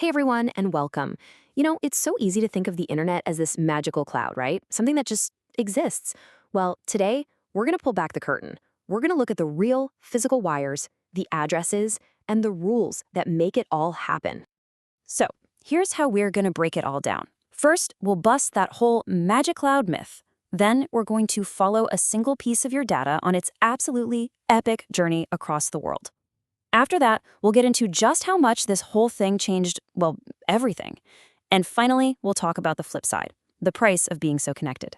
Hey everyone, and welcome. It's so easy to think of the internet as this magical cloud, right? Something that just exists. Well, today, we're going to pull back the curtain. We're going to look at the real physical wires, the addresses, and the rules that make it all happen. So, here's how we're going to break it all down. First, we'll bust that whole magic cloud myth. Then, we're going to follow a single piece of your data on its absolutely epic journey across the world. After that, we'll get into just how much this whole thing changed, well, everything. And finally, we'll talk about the flip side, the price of being so connected.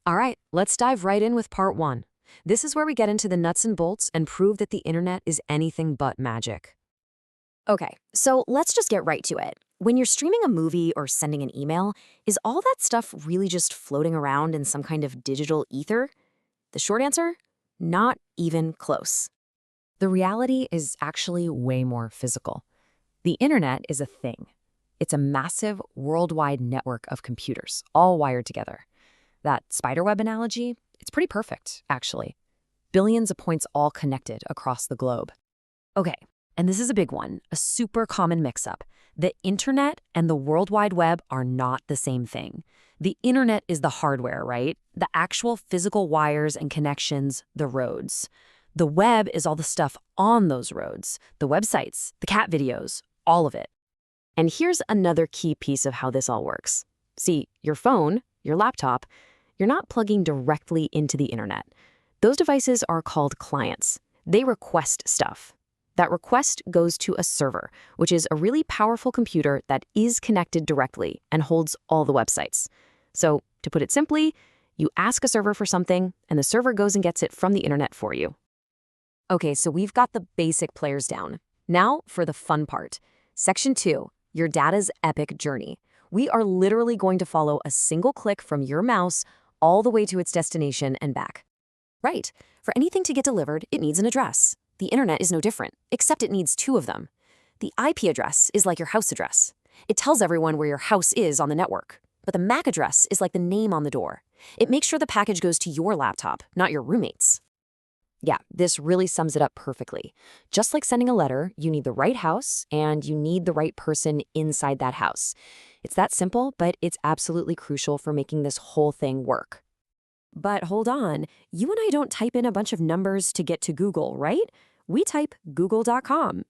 All right, let's dive right in with part one. This is where we get into the nuts and bolts and prove that the internet is anything but magic. Okay, so let's just get right to it. When you're streaming a movie or sending an email, is all that stuff really just floating around in some kind of digital ether? The short answer? Not even close. The reality is actually way more physical. The internet is a thing. It's a massive worldwide network of computers, all wired together. That spiderweb analogy, it's pretty perfect, actually. Billions of points all connected across the globe. Okay, and this is a big one, a super common mix-up. The internet and the World Wide Web are not the same thing. The internet is the hardware, right? The actual physical wires and connections, the roads. The web is all the stuff on those roads, the websites, the cat videos, all of it. And here's another key piece of how this all works. See, your phone, your laptop, you're not plugging directly into the internet. Those devices are called clients. They request stuff. That request goes to a server, which is a really powerful computer that is connected directly and holds all the websites. So, to put it simply, you ask a server for something, and the server goes and gets it from the internet for you. Okay, so we've got the basic players down. Now for the fun part. Section 2, your data's epic journey. We are literally going to follow a single click from your mouse all the way to its destination and back. Right. For anything to get delivered, it needs an address. The internet is no different, except it needs two of them. The IP address is like your house address. It tells everyone where your house is on the network. But the MAC address is like the name on the door. It makes sure the package goes to your laptop, not your roommate's. Yeah, this really sums it up perfectly. Just like sending a letter, you need the right house and you need the right person inside that house. It's that simple, but it's absolutely crucial for making this whole thing work. But hold on, you and I don't type in a bunch of numbers to get to Google, right? We type google.com.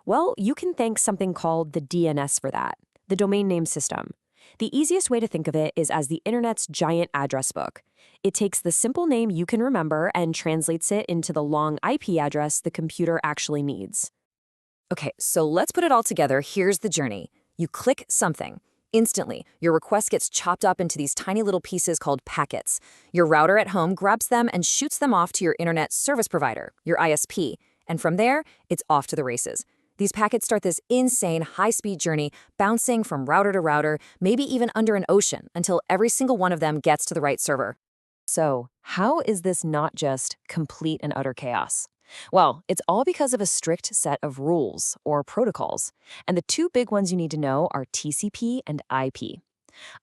Well, you can thank something called the DNS for that, the domain name system. The easiest way to think of it is as the internet's giant address book. It takes the simple name you can remember and translates it into the long IP address the computer actually needs. Okay, so let's put it all together. Here's the journey. You click something. Instantly, your request gets chopped up into these tiny little pieces called packets. Your router at home grabs them and shoots them off to your internet service provider, your ISP. And from there, it's off to the races. These packets start this insane high-speed journey, bouncing from router to router, maybe even under an ocean, until every single one of them gets to the right server. So, how is this not just complete and utter chaos? Well, it's all because of a strict set of rules, or protocols. And the two big ones you need to know are TCP and IP.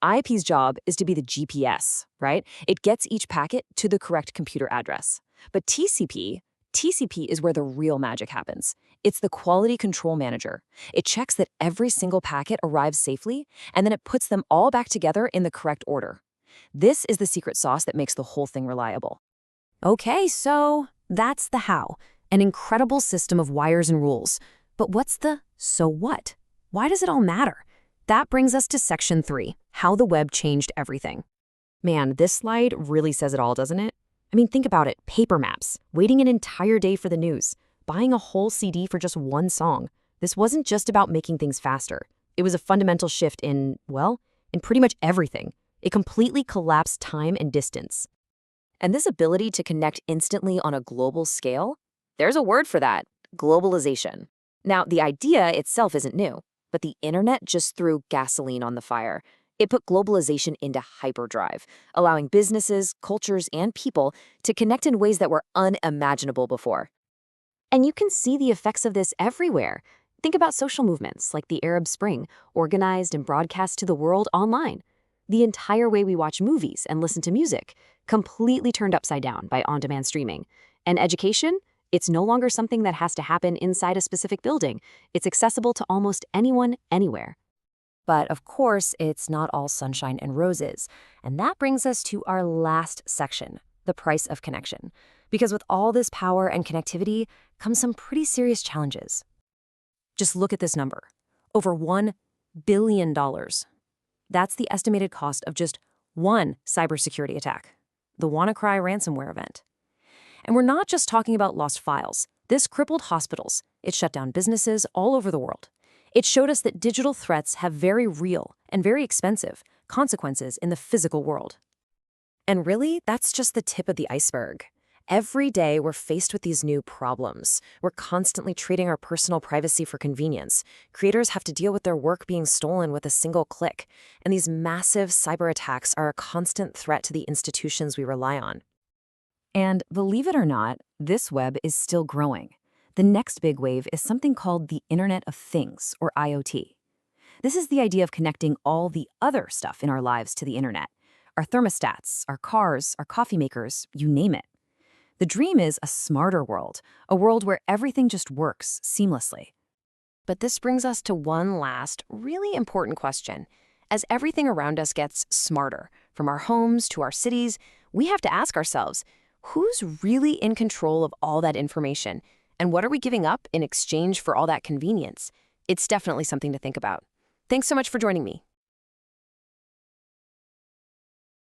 IP's job is to be the GPS, right? It gets each packet to the correct computer address. But TCP is where the real magic happens. It's the quality control manager. It checks that every single packet arrives safely, and then it puts them all back together in the correct order. This is the secret sauce that makes the whole thing reliable. Okay, so that's the how. An incredible system of wires and rules. But what's the so what? Why does it all matter? That brings us to section 3, how the web changed everything. Man, this slide really says it all, doesn't it? I mean, think about it. Paper maps, waiting an entire day for the news, buying a whole CD for just one song. This wasn't just about making things faster. It was a fundamental shift in pretty much everything. It completely collapsed time and distance. And this ability to connect instantly on a global scale, there's a word for that, globalization. Now, the idea itself isn't new, but the internet just threw gasoline on the fire. It put globalization into hyperdrive, allowing businesses, cultures, and people to connect in ways that were unimaginable before. And you can see the effects of this everywhere. Think about social movements like the Arab Spring, organized and broadcast to the world online. The entire way we watch movies and listen to music, completely turned upside down by on-demand streaming. And education, It's no longer something that has to happen inside a specific building. It's accessible to almost anyone, anywhere. But of course, it's not all sunshine and roses. And that brings us to our last section, the price of connection. Because with all this power and connectivity comes some pretty serious challenges. Just look at this number. Over $1 billion. That's the estimated cost of just one cybersecurity attack, the WannaCry ransomware event. And we're not just talking about lost files. This crippled hospitals. It shut down businesses all over the world. It showed us that digital threats have very real and very expensive consequences in the physical world. And really, that's just the tip of the iceberg. Every day, we're faced with these new problems. We're constantly trading our personal privacy for convenience. Creators have to deal with their work being stolen with a single click. And these massive cyber attacks are a constant threat to the institutions we rely on. And believe it or not, this web is still growing. The next big wave is something called the Internet of Things, or IoT. This is the idea of connecting all the other stuff in our lives to the internet. Our thermostats, our cars, our coffee makers, you name it. The dream is a smarter world, a world where everything just works seamlessly. But this brings us to one last, really important question. As everything around us gets smarter, from our homes to our cities, we have to ask ourselves, who's really in control of all that information? And what are we giving up in exchange for all that convenience? It's definitely something to think about. Thanks so much for joining me.